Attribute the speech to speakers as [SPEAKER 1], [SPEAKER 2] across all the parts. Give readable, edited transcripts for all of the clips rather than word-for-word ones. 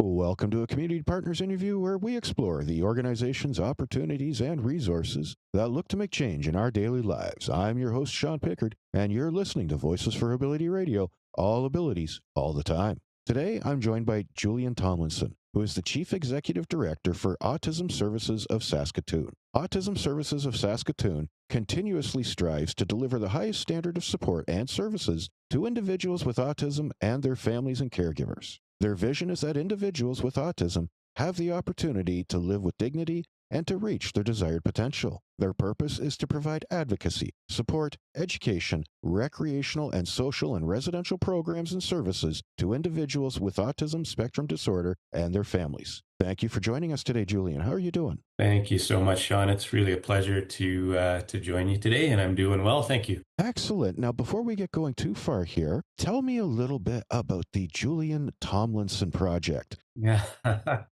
[SPEAKER 1] Welcome to a Community Partners interview where we explore the organizations, opportunities, and resources that look to make change in our daily lives. I'm your host, Sean Pickard, and you're listening to Voices for Ability Radio, all abilities, all the time. Today, I'm joined by Julian Tomlinson, who is the Chief Executive Director for Autism Services of Saskatoon. Autism Services of Saskatoon continuously strives to deliver the highest standard of support and services to individuals with autism and their families and caregivers. Their vision is that individuals with autism have the opportunity to live with dignity and to reach their desired potential. Their purpose is to provide advocacy, support, education, recreational and social and residential programs and services to individuals with autism spectrum disorder and their families. Thank you for joining us today, Julian. How are you doing?
[SPEAKER 2] Thank you so much, Sean. It's really a pleasure to join you today, and I'm doing well. Thank you.
[SPEAKER 1] Excellent. Now, before we get going too far here, tell me a little bit about the Julian Tomlinson Project.
[SPEAKER 2] Yeah.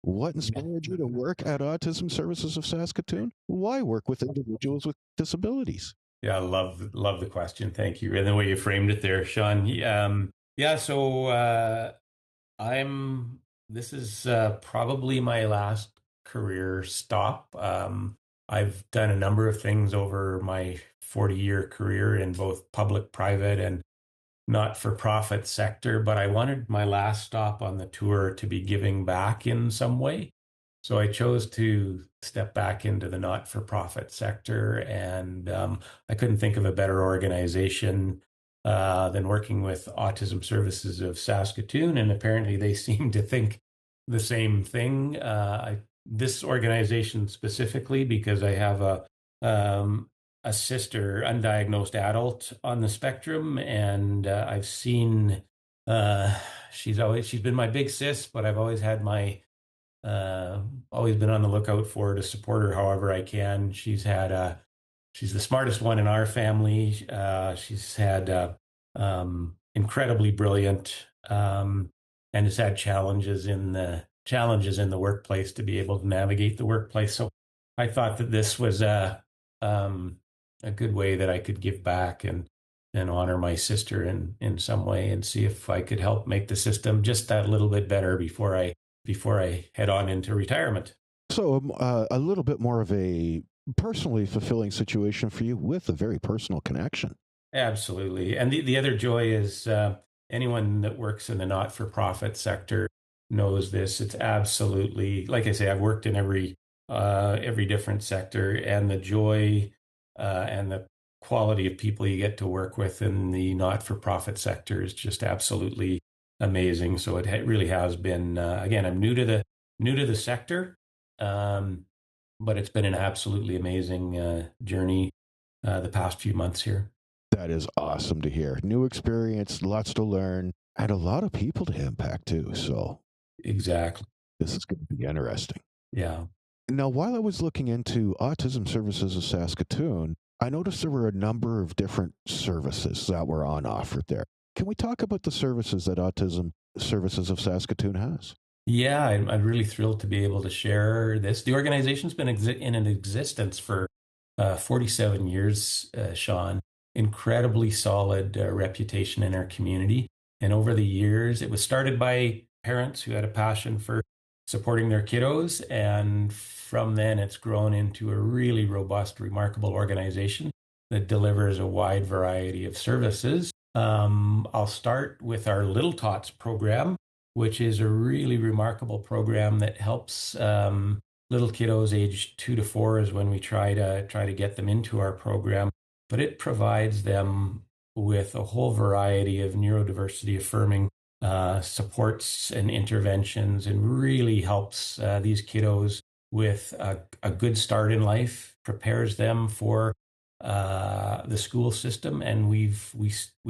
[SPEAKER 1] What inspired you to work at Autism Services of Saskatoon? Why work with individuals with disabilities?
[SPEAKER 2] Yeah, I love the question. Thank you. And the way you framed it there, Sean. This is probably my last career stop. I've done a number of things over my 40-year career in both public, private, and not-for-profit sector, but I wanted my last stop on the tour to be giving back in some way. So I chose to step back into the not-for-profit sector, and I couldn't think of a better organization than working with Autism Services of Saskatoon, and apparently they seem to think the same thing. This organization specifically, because I have a sister, undiagnosed adult on the spectrum, and I've seen she's been my big sis, but I've always had always been on the lookout for her to support her however I can. She's the smartest one in our family. She's had incredibly brilliant, and has had challenges in the workplace to be able to navigate the workplace. So I thought that this was a good way that I could give back and honor my sister in some way, and see if I could help make the system just that little bit better before I head on into retirement.
[SPEAKER 1] So a little bit more of a personally fulfilling situation for you with a very personal connection.
[SPEAKER 2] Absolutely. And the other joy is anyone that works in the not-for-profit sector knows this. It's absolutely, like I say, I've worked in every different sector, and the joy and the quality of people you get to work with in the not-for-profit sector is just absolutely amazing. So it really has been, again, I'm new to the sector, but it's been an absolutely amazing journey the past few months here.
[SPEAKER 1] That is awesome to hear. New experience, lots to learn, and a lot of people to impact too. So
[SPEAKER 2] exactly,
[SPEAKER 1] this is going to be interesting.
[SPEAKER 2] Yeah.
[SPEAKER 1] Now, while I was looking into Autism Services of Saskatoon, I noticed there were a number of different services that were on offer there. Can we talk about the services that Autism Services of Saskatoon has?
[SPEAKER 2] Yeah, I'm really thrilled to be able to share this. The organization's been in existence for 47 years, Sean. Incredibly solid reputation in our community. And over the years, it was started by parents who had a passion for supporting their kiddos. And from then, it's grown into a really robust, remarkable organization that delivers a wide variety of services. I'll start with our Little Tots program, which is a really remarkable program that helps little kiddos aged 2 to 4 is when we try to get them into our program. But it provides them with a whole variety of neurodiversity affirming supports and interventions, and really helps these kiddos with a good start in life, prepares them for the school system, and we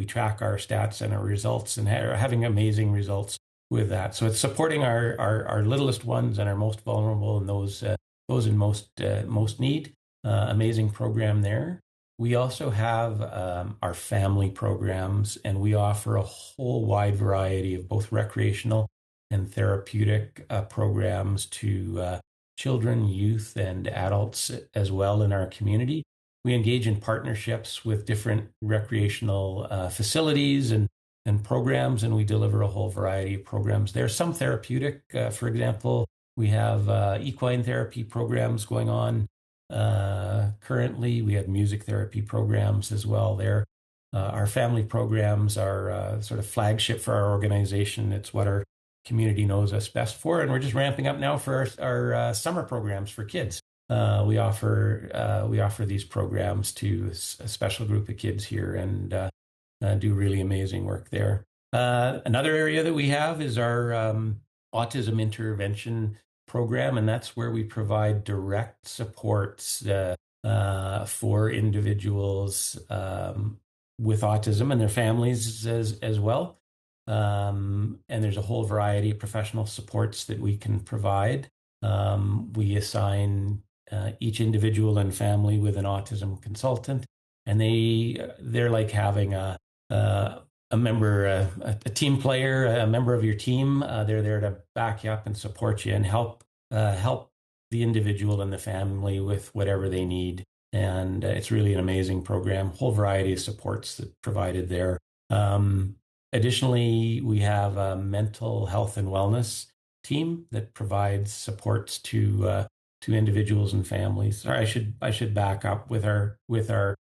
[SPEAKER 2] track our stats and our results, and are having amazing results with that. So it's supporting our littlest ones and our most vulnerable, and those in most need. Amazing program there. We also have our family programs, and we offer a whole wide variety of both recreational and therapeutic programs to children, youth, and adults as well in our community. We engage in partnerships with different recreational facilities and and programs, and we deliver a whole variety of programs. There's some therapeutic, for example, we have equine therapy programs going on currently. We have music therapy programs as well there. Our family programs are sort of flagship for our organization. It's what our community knows us best for, and we're just ramping up now for our summer programs for kids. We offer these programs to a special group of kids here, and do really amazing work there. Another area that we have is our autism intervention program, and that's where we provide direct supports for individuals with autism and their families as well. And there's a whole variety of professional supports that we can provide. We assign each individual and family with an autism consultant, and they're like having a member, a team player, a member of your team. They're there to back you up and support you and help the individual and the family with whatever they need. And it's really an amazing program. Whole variety of supports that provided there. Additionally, we have a mental health and wellness team that provides supports to individuals and families. Sorry, I should back up with our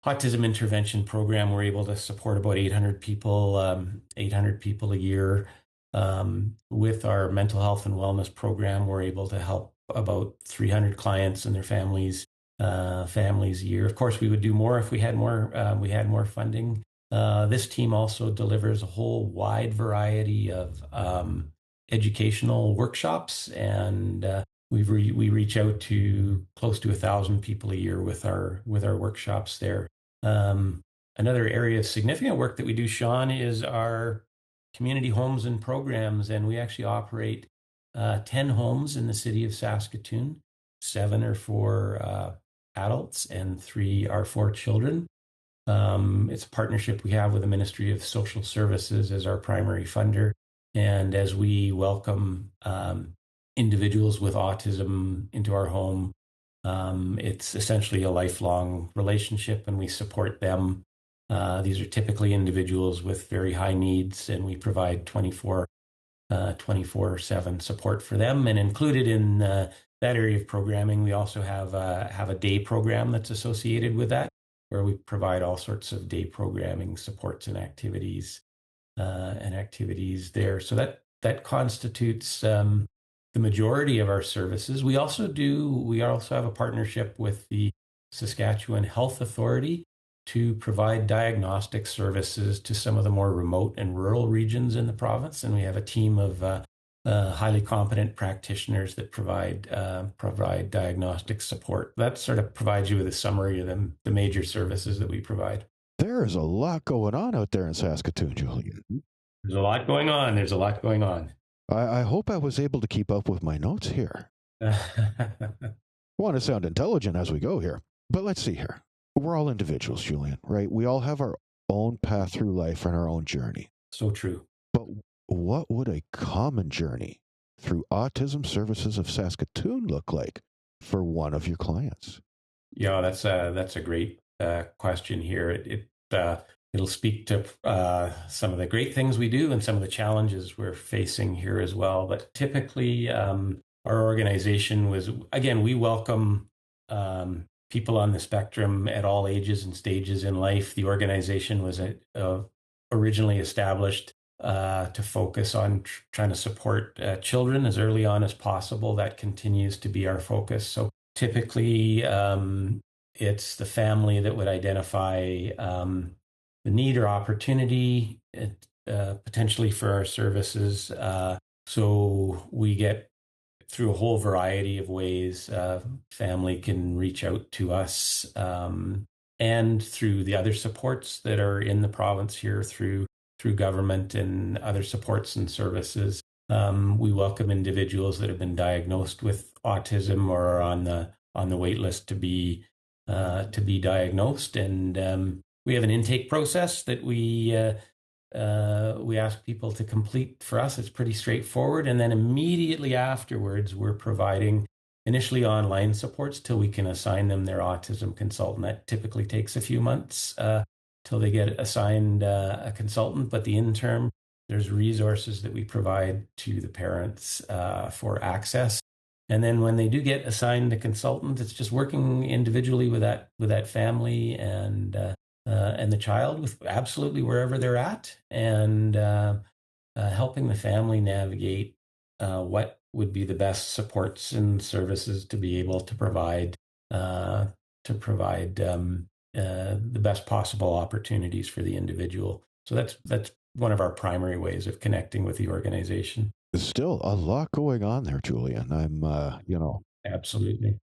[SPEAKER 2] autism intervention program. We're able to support about 800 people a year. With our mental health and wellness program, we're able to help about 300 clients and their families a year. Of course, we would do more if we had more funding. This team also delivers a whole wide variety of educational workshops, and we reach out to close to 1,000 people a year with our workshops there. Another area of significant work that we do, Sean, is our community homes and programs, and we actually operate 10 homes in the city of Saskatoon. 7 are for adults and 3 are for children. It's a partnership we have with the Ministry of Social Services as our primary funder. And as we welcome individuals with autism into our home, it's essentially a lifelong relationship, and we support them. These are typically individuals with very high needs, and we provide 24/7 support for them. And included in that area of programming, we also have a day program that's associated with that, where we provide all sorts of day programming supports and activities there. So that constitutes the majority of our services. We also have a partnership with the Saskatchewan Health Authority to provide diagnostic services to some of the more remote and rural regions in the province, and we have a team of highly competent practitioners that provide diagnostic support. That sort of provides you with a summary of the major services that we provide.
[SPEAKER 1] There is a lot going on out there in Saskatoon, Julian.
[SPEAKER 2] There's a lot going on.
[SPEAKER 1] I hope I was able to keep up with my notes here. I want to sound intelligent as we go here. But let's see here. We're all individuals, Julian, right? We all have our own path through life and our own journey.
[SPEAKER 2] So true.
[SPEAKER 1] But what would a common journey through Autism Services of Saskatoon look like for one of your clients?
[SPEAKER 2] Yeah, that's a great question here. It'll speak to some of the great things we do and some of the challenges we're facing here as well. But typically, our organization we welcome people on the spectrum at all ages and stages in life. The organization was originally established to focus on trying to support children as early on as possible. That continues to be our focus. So typically, it's the family that would identify the need or opportunity potentially for our services. So we get through a whole variety of ways. Family can reach out to us and through the other supports that are in the province here through government and other supports and services. We welcome individuals that have been diagnosed with autism or are on the wait list to be diagnosed, and we have an intake process that we ask people to complete. For us, it's pretty straightforward, and then immediately afterwards, we're providing initially online supports till we can assign them their autism consultant. That typically takes a few months. till they get assigned a consultant. But the interim, there's resources that we provide to the parents for access. And then when they do get assigned a consultant, it's just working individually with that family and the child with absolutely wherever they're at, and helping the family navigate what would be the best supports and services to be able uh, to provide the best possible opportunities for the individual. So that's one of our primary ways of connecting with the organization.
[SPEAKER 1] There's still a lot going on there, Julian.
[SPEAKER 2] Absolutely.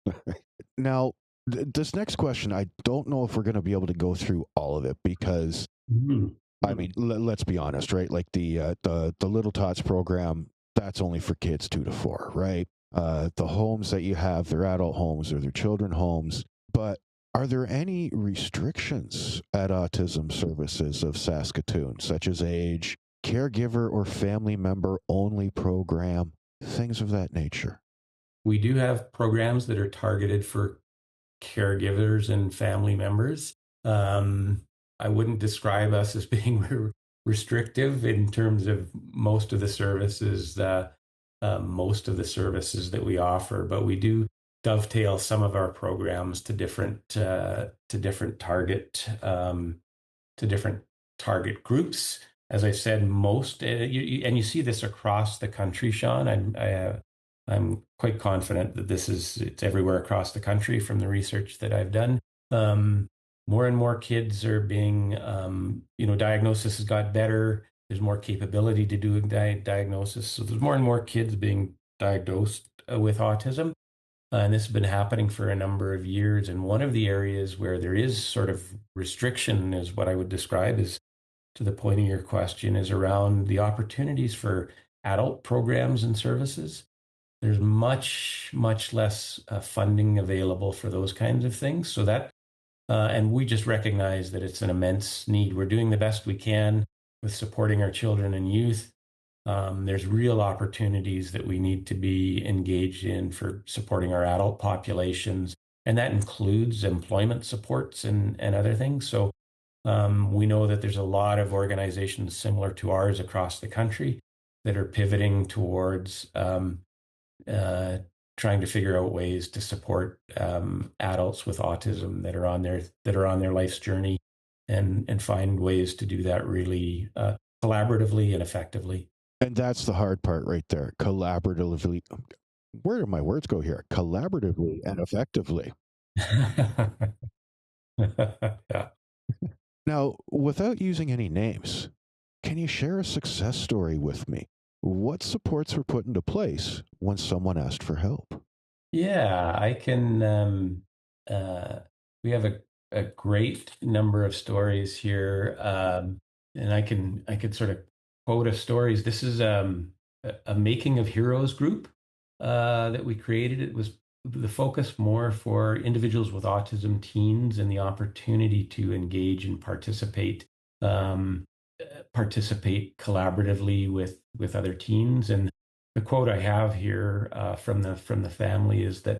[SPEAKER 1] Now, this next question, I don't know if we're going to be able to go through all of it because,
[SPEAKER 2] Mhm.
[SPEAKER 1] I mean, let's be honest, right? Like the Little Tots program, that's only for kids 2 to 4, right? The homes that you have, they're adult homes or they're children homes. But are there any restrictions at Autism Services of Saskatoon, such as age, caregiver or family member only program, things of that nature?
[SPEAKER 2] We do have programs that are targeted for caregivers and family members. Um, I wouldn't describe us as being restrictive in terms of most of the services that we offer, but we do dovetail some of our programs to different target groups. As I said, and you see this across the country, Sean. I'm quite confident that it's everywhere across the country from the research that I've done. Um, More and more kids are being, diagnosis has got better. There's more capability to do a diagnosis. So there's more and more kids being diagnosed with autism. And this has been happening for a number of years. And one of the areas where there is sort of restriction is what I would describe as, to the point of your question, is around the opportunities for adult programs and services. There's much, much less funding available for those kinds of things. And we just recognize that it's an immense need. We're doing the best we can with supporting our children and youth. There's real opportunities that we need to be engaged in for supporting our adult populations, and that includes employment supports and other things. So we know that there's a lot of organizations similar to ours across the country that are pivoting towards uh, trying to figure out ways to support adults with autism that are on their life's journey, and find ways to do that really collaboratively and effectively.
[SPEAKER 1] And that's the hard part right there. Collaboratively. Where do my words go here? Collaboratively and effectively.
[SPEAKER 2] Yeah.
[SPEAKER 1] Now, without using any names, can you share a success story with me? What supports were put into place when someone asked for help?
[SPEAKER 2] Yeah, I can. Uh, we have a great number of stories here, and I can sort of quote a stories. This is a Making of Heroes group that we created. It was the focus more for individuals with autism, teens, and the opportunity to engage and um, participate collaboratively with other teens. And the quote I have here from the family is that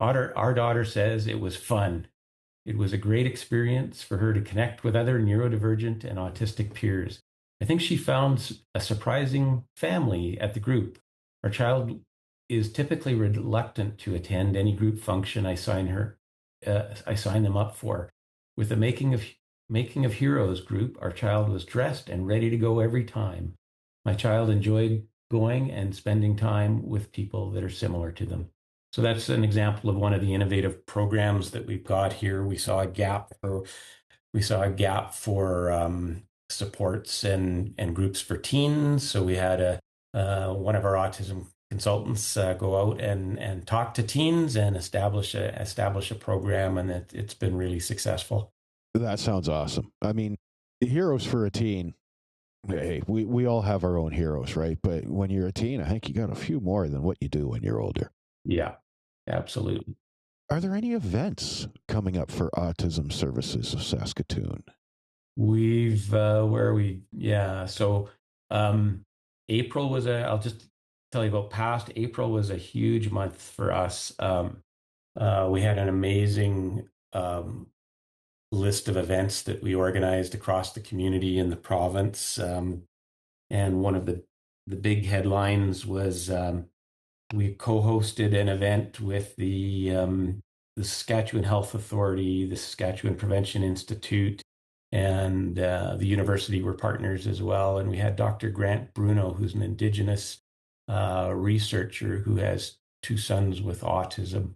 [SPEAKER 2] our daughter says it was fun. It was a great experience for her to connect with other neurodivergent and autistic peers. I think she found a surprising family at the group. Our child is typically reluctant to attend any group function I sign them up for. With the Making of Heroes group, our child was dressed and ready to go every time. My child enjoyed going and spending time with people that are similar to them. So that's an example of one of the innovative programs that we've got here. We saw a gap for supports and groups for teens. So we had a one of our autism consultants go out and talk to teens and establish a program, and it's been really successful.
[SPEAKER 1] That sounds awesome. I mean, heroes for a teen. Hey, we all have our own heroes, right? But when you're a teen, I think you got a few more than what you do when you're older.
[SPEAKER 2] Yeah, absolutely.
[SPEAKER 1] Are there any events coming up for Autism Services of Saskatoon?
[SPEAKER 2] We've where we yeah. So um, April was a. I'll just tell you about past. April was a huge month for us. We had an amazing list of events that we organized across the community in the province. And one of the big headlines was we co-hosted an event with the Saskatchewan Health Authority, the Saskatchewan Prevention Institute, and the university were partners as well. And we had Dr. Grant Bruno, who's an Indigenous researcher who has two sons with autism.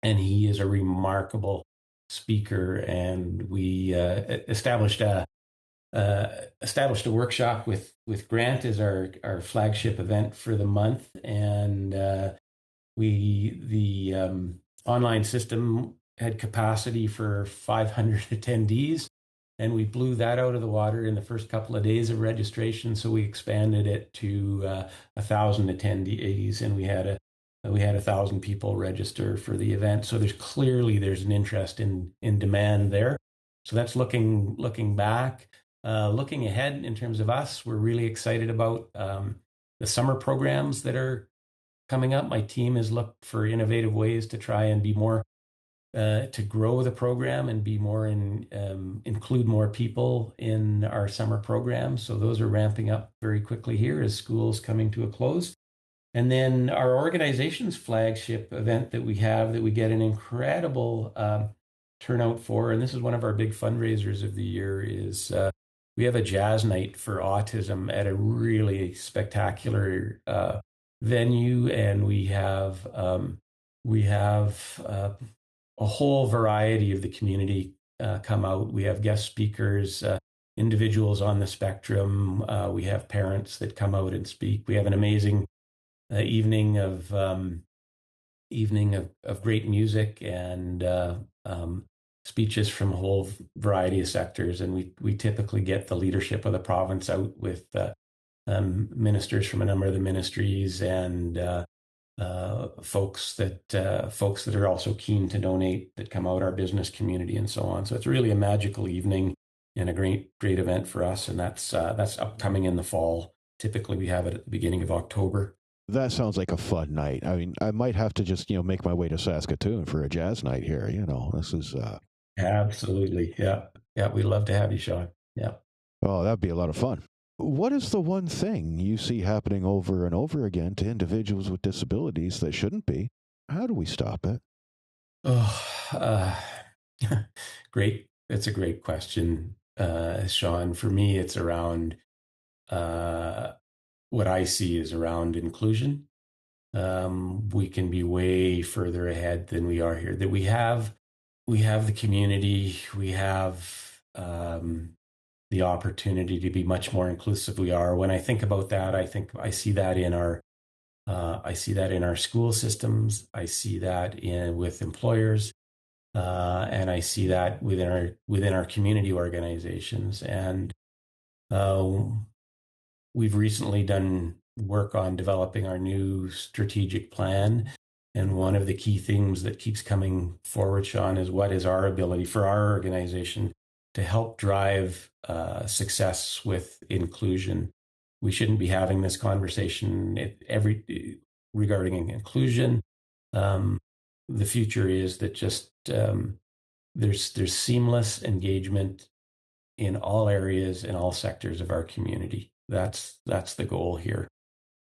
[SPEAKER 2] And he is a remarkable speaker. And we established a workshop with Grant as our flagship event for the month, and the online system had capacity for 500 attendees, and we blew that out of the water in the first couple of days of registration. So we expanded it to 1,000 attendees, and we had 1,000 people register for the event. So there's an interest in demand there. So that's looking back. Looking ahead in terms of us, we're really excited about the summer programs that are coming up. My team has looked for innovative ways to try and be more to grow the program and be more include more people in our summer programs. So those are ramping up very quickly here as school's coming to a close. And then our organization's flagship event that we have that we get an incredible turnout for, and this is one of our big fundraisers of the year, is we have a jazz night for autism at a really spectacular venue, and we have a whole variety of the community come out. We have guest speakers, individuals on the spectrum. We have parents that come out and speak. We have an amazing evening of great music and speeches from a whole variety of sectors. And we typically get the leadership of the province out with ministers from a number of the ministries and folks that are also keen to donate that come out, our business community and so on. So it's really a magical evening and a great event for us. And that's upcoming in the fall. Typically we have it at the beginning of October.
[SPEAKER 1] That sounds like a fun night. I mean, I might have to just, make my way to Saskatoon for a jazz night here. This is...
[SPEAKER 2] Absolutely. Yeah. Yeah. We'd love to have you, Sean. Yeah.
[SPEAKER 1] Oh, that'd be a lot of fun. What is the one thing you see happening over and over again to individuals with disabilities that shouldn't be? How do we stop it?
[SPEAKER 2] Oh, great. It's a great question, Sean. For me, it's around what I see is around inclusion. We can be way further ahead than we are here. That we have the community, we have the opportunity to be much more inclusive. We are. When I think about that, I see that in our school systems. I see that with employers, and I see that within our community organizations. And we've recently done work on developing our new strategic plan. And one of the key themes that keeps coming forward, Sean, is what is our ability for our organization to help drive success with inclusion. We shouldn't be having this conversation regarding inclusion. The future is that just there's seamless engagement in all areas and all sectors of our community. That's the goal here,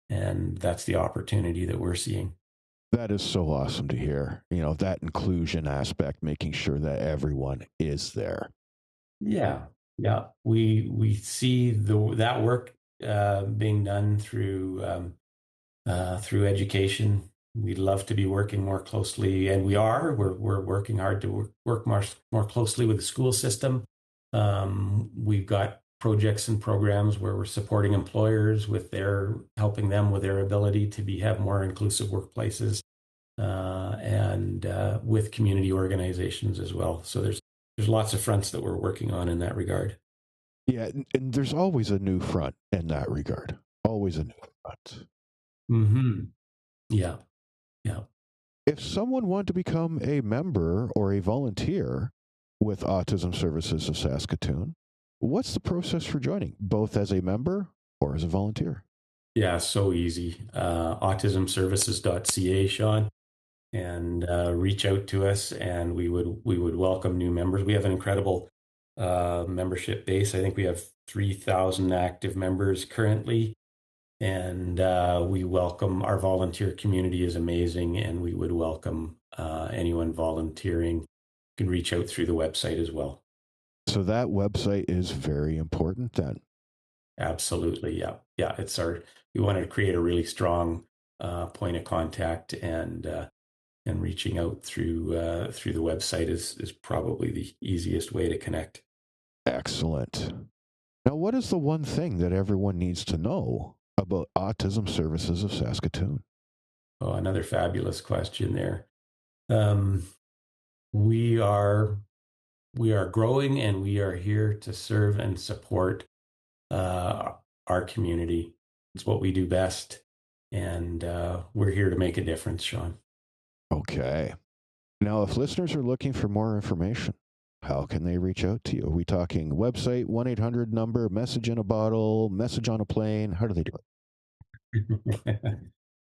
[SPEAKER 2] and that's the opportunity that we're seeing.
[SPEAKER 1] That is so awesome to hear. That inclusion aspect, making sure that everyone is there.
[SPEAKER 2] Yeah. Yeah. We see that work being done through education. We'd love to be working more closely, and we are. We're working hard to work more closely with the school system. We've got projects and programs where we're supporting employers helping them with their ability to have more inclusive workplaces, and with community organizations as well. So there's lots of fronts that we're working on in that regard.
[SPEAKER 1] Yeah, and there's always a new front in that regard. Always a new front.
[SPEAKER 2] Mm-hmm. Yeah. Yeah.
[SPEAKER 1] If someone wanted to become a member or a volunteer with Autism Services of Saskatoon, what's the process for joining, both as a member or as a volunteer?
[SPEAKER 2] Yeah, so easy. Autismservices.ca, Sean. and reach out to us, and we would welcome new members. We have an incredible membership base. I think we have 3,000 active members currently, and we welcome our volunteer community is amazing, and we would welcome anyone volunteering. You can reach out through the website as well.
[SPEAKER 1] So that website is very important then.
[SPEAKER 2] Absolutely, yeah, yeah. We wanted to create a really strong point of contact, and reaching out through the website is probably the easiest way to connect.
[SPEAKER 1] Excellent. Now, what is the one thing that everyone needs to know about Autism Services of Saskatoon?
[SPEAKER 2] Oh, another fabulous question there. Um, we are we are growing, and we are here to serve and support uh, our community. It's what we do best, and we're here to make a difference, Sean.
[SPEAKER 1] Okay. Now, if listeners are looking for more information, how can they reach out to you? Are we talking website, 1-800 number, message in a bottle, message on a plane? How do they do it?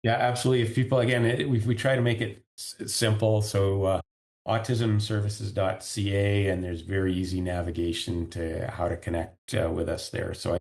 [SPEAKER 2] Yeah, absolutely. If people, again, we try to make it simple. So autismservices.ca, and there's very easy navigation to how to connect with us there. So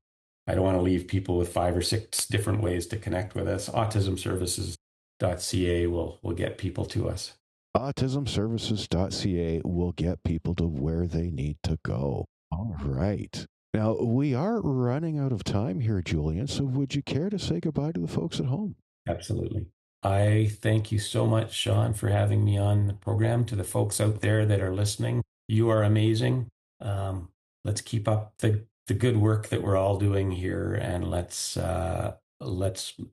[SPEAKER 2] I don't want to leave people with 5 or 6 different ways to connect with us. Autismservices.ca will get people to us.
[SPEAKER 1] Autismservices.ca will get people to where they need to go. All right. Now, we are running out of time here, Julian, so would you care to say goodbye to the folks at home?
[SPEAKER 2] Absolutely. I thank you so much, Sean, for having me on the program. To the folks out there that are listening, you are amazing. Let's keep up the good work that we're all doing here, and let's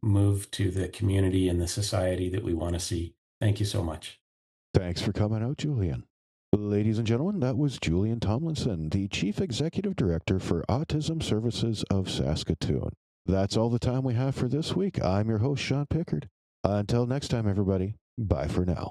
[SPEAKER 2] move to the community and the society that we want to see. Thank you so much.
[SPEAKER 1] Thanks for coming out, Julian. Ladies and gentlemen, that was Julian Tomlinson, the Chief Executive Director for Autism Services of Saskatoon. That's all the time we have for this week. I'm your host, Sean Pickard. Until next time, everybody, bye for now.